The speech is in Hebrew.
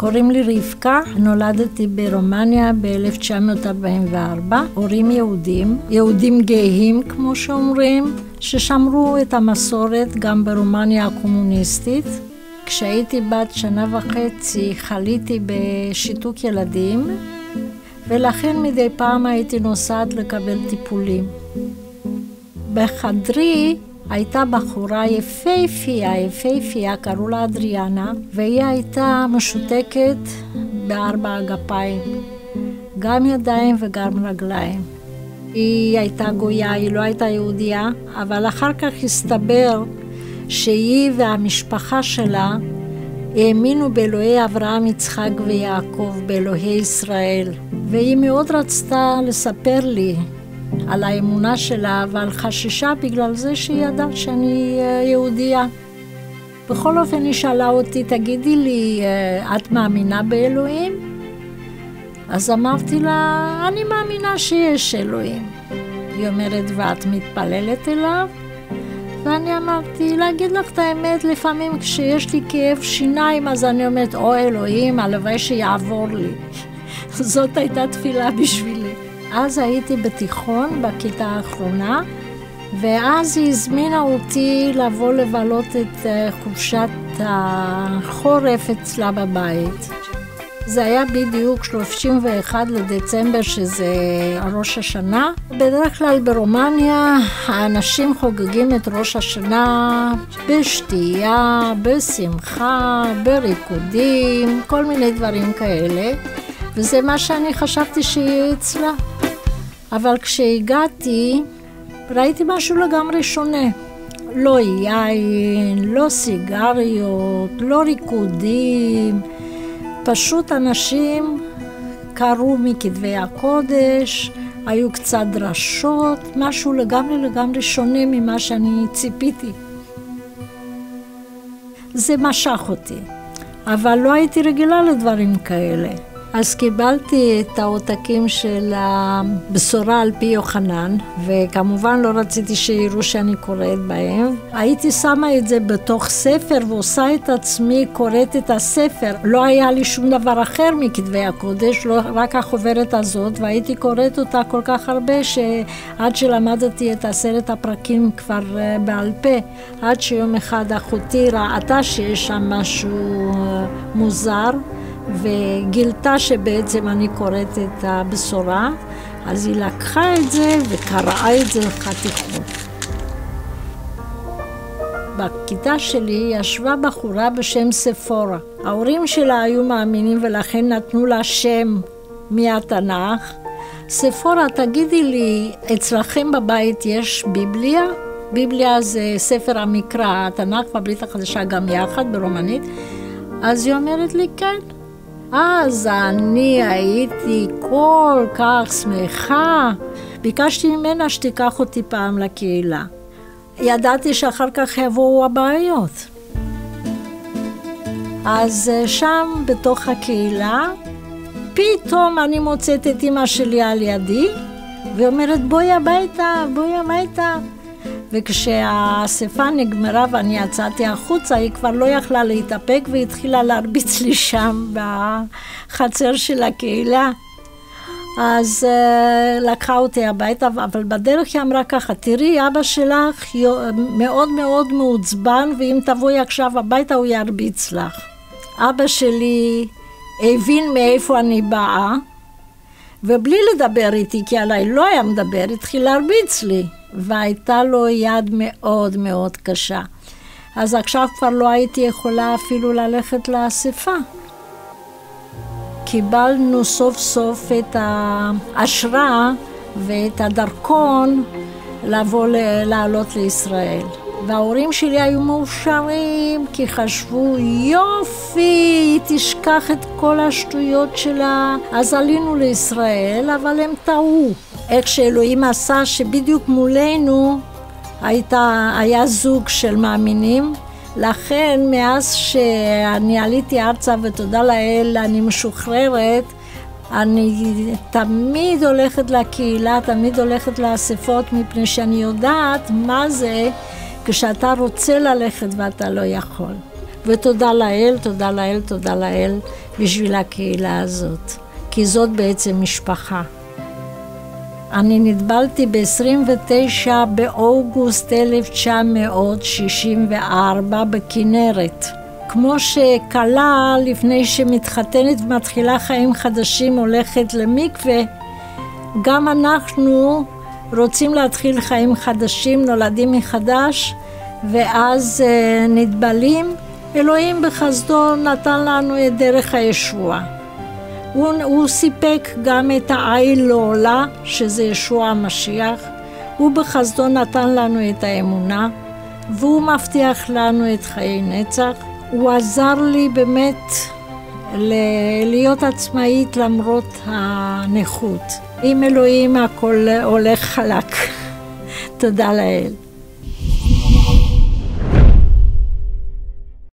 קוראים לי רבקה, נולדתי ברומניה ב-1944, הורים יהודים גאים כמו שאומרים, ששמרו את המסורת גם ברומניה הקומוניסטית. כשהייתי בת 1.5 חליתי בשיתוק ילדים, ולכן מדי פעם הייתי נוסעת לקבל טיפולים. בחדרי הייתה בחורה יפהפייה, קראו לה אדריאנה, והיא הייתה משותקת ב4 גפיים, גם ידיים וגם רגליים. היא הייתה גויה, היא לא הייתה יהודייה, אבל אחר כך הסתבר שהיא והמשפחה שלה האמינו באלוהי אברהם, יצחק ויעקב, באלוהי ישראל. והיא מאוד רצתה לספר לי על האמונה שלה, אבל חששה בגלל זה שהיא ידעה שאני יהודייה. בכל אופן היא שאלה אותי, תגידי לי, את מאמינה באלוהים? אז אמרתי לה, אני מאמינה שיש אלוהים. היא אומרת, ואת מתפללת אליו? ואני אמרתי, להגיד לך את האמת, לפעמים כשיש לי כאב שיניים, אז אני אומרת, או אלוהים, הלוואי שיעבור לי. זאת הייתה תפילה בשבילי. אז הייתי בתיכון, בכיתה האחרונה, ואז היא הזמינה אותי לבוא לבלות את חופשת החורף אצלה בבית. זה היה בדיוק 31 לדצמבר, שזה ראש השנה. בדרך כלל ברומניה האנשים חוגגים את ראש השנה בשתייה, בשמחה, בריקודים, כל מיני דברים כאלה. וזה מה שאני חשבתי שיהיה אצלה. אבל כשהגעתי, ראיתי משהו לגמרי שונה. לא יין, לא סיגריות, לא ריקודים. פשוט אנשים קראו מכתבי הקודש, היו קצת דרשות, משהו לגמרי שונה ממה שאני ציפיתי. זה משך אותי, אבל לא הייתי רגילה לדברים כאלה. אז קיבלתי את העותקים של הבשורה על פי יוחנן, וכמובן לא רציתי שיראו שאני קוראת בהם. הייתי שמה את זה בתוך ספר ועושה את עצמי קוראת את הספר. לא היה לי שום דבר אחר מכתבי הקודש, לא רק החוברת הזאת, והייתי קוראת אותה כל כך הרבה שעד שלמדתי את 10 הפרקים כבר בעל פה. עד שיום אחד אחותי ראתה שיש שם משהו מוזר, וגילתה שבעצם אני קוראת את הבשורה, אז היא לקחה את זה וקראה את זה חתיכות. בכיתה שלי ישבה בחורה בשם ספורה. ההורים שלה היו מאמינים ולכן נתנו לה שם מהתנ"ך. ספורה, תגידי לי, אצלכם בבית יש ביבליה? ביבליה זה ספר המקרא, התנ"ך והברית החדשה גם יחד ברומנית. אז היא אומרת לי, כן. אז אני הייתי כל כך שמחה. ביקשתי ממנה שתיקח אותי פעם לקהילה. ידעתי שאחר כך יבואו הבעיות. אז שם בתוך הקהילה, פתאום אני מוצאת את אמא שלי על ידי, ואומרת בואי הביתה. וכשהאספה נגמרה ואני יצאתי החוצה, היא כבר לא יכלה להתאפק והתחילה להרביץ לי שם בחצר של הקהילה. אז לקחה אותי הביתה, אבל בדרך היא אמרה ככה, תראי, אבא שלך מאוד מאוד מעוצבן, ואם תבואי עכשיו הביתה הוא ירביץ לך. אבא שלי הבין מאיפה אני באה, ובלי לדבר איתי, כי עליי לא היה מדבר, התחיל להרביץ לי. והייתה לו יד מאוד מאוד קשה. אז עכשיו כבר לא הייתי יכולה אפילו ללכת לאספה. קיבלנו סוף סוף את האשרה ואת הדרכון לעלות לישראל. וההורים שלי היו מאושרים כי חשבו יופי, היא תשכח את כל השטויות שלה. אז עלינו לישראל, אבל הם טעו. איך שאלוהים עשה שבדיוק מולנו היה זוג של מאמינים. לכן מאז שאני עליתי ארצה ותודה לאל אני משוחררת, אני תמיד הולכת לקהילה, תמיד הולכת לאספות, מפני שאני יודעת מה זה כשאתה רוצה ללכת ואתה לא יכול. ותודה לאל, תודה לאל, תודה לאל בשביל הקהילה הזאת, כי זאת בעצם משפחה. אני נטבלתי ב-29 באוגוסט 1964 בכנרת. כמו שקלה לפני שמתחתנת ומתחילה חיים חדשים הולכת למקווה, גם אנחנו רוצים להתחיל חיים חדשים, נולדים מחדש, ואז נטבלים. אלוהים בחסדו נתן לנו את דרך הישוע. הוא סיפק גם את העיל לעולה, שזה ישוע המשיח. הוא בחסדו נתן לנו את האמונה, והוא מבטיח לנו את חיי נצח. הוא עזר לי באמת להיות עצמאית למרות הנכות. עם אלוהים הכל הולך חלק. תודה לאל.